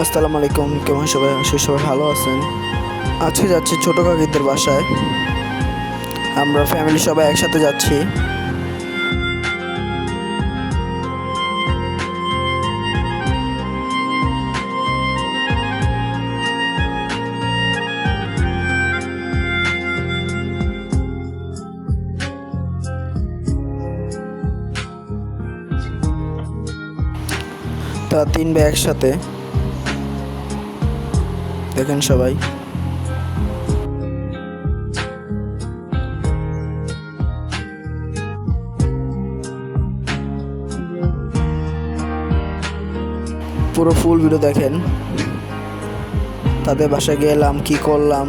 আসসালামু আলাইকুম, কেমন সবাই? সবাই ভালো আছেন। আজকে যাচ্ছি ছোট কাকিদের বাসায়। আমরা ফ্যামিলি সবাই একসাথে যাচ্ছি। তারা 3 ভাই একসাথে, দেখেন সবাই। পুরো ফুল ভিডিও দেখেন। তাদের বাসায় গেলাম, কি করলাম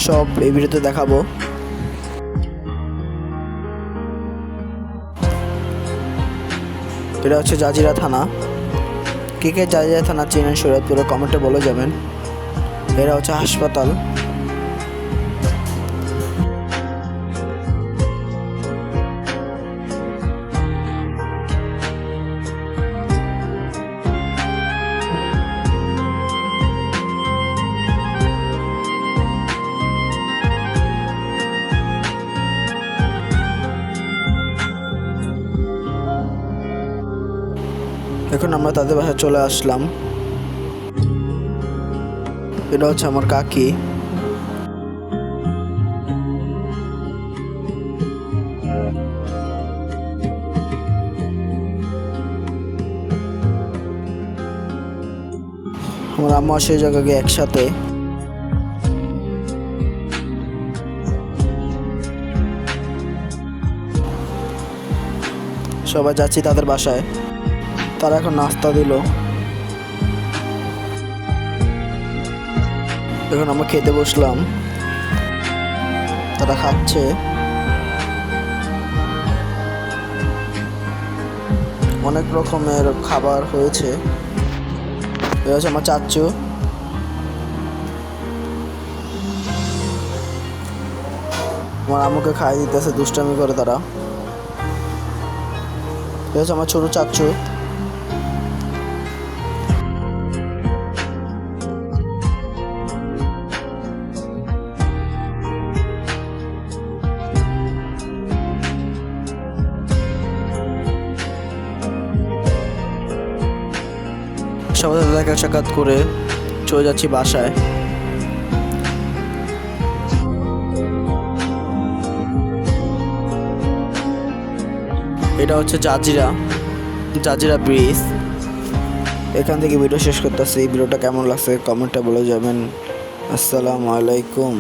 সব এই ভিডিওতে দেখাবো। এটা হচ্ছে জাজিরা থানা। কে কে জাজিরা থানা চেনেন শরীয়তপুরে কমেন্টে বলে যাবেন। এরা হচ্ছে হাসপাতাল। এখন আমরা তাদের বাসায় চলে আসলাম। এটা হচ্ছে আমার কাকি। আমার আম্মা সেই জায়গায় একসাথে। সবাই যাচ্ছি তাদের বাসায়। তারা এখন নাস্তা দিল। এখন আমরা খেতে বসলাম, তারা খাচ্ছে। অনেক রকমের খাবার হয়েছে। এটা হচ্ছে আমার চাচু। আমার আম্মুকে খাইয়ে দিতেছে, দুষ্টামি করে তারা। এটা হচ্ছে আমার ছোট চাচু। সবার সাথে দেখা সাক্ষাৎ করে চলে যাচ্ছি বাসায়। এটা হচ্ছে জাজিরা ব্রিজ। এখান থেকে ভিডিও শেষ করতেছি। ভিডিওটা কেমন লাগছে কমেন্টে বলে যাবেন। আসসালামু আলাইকুম।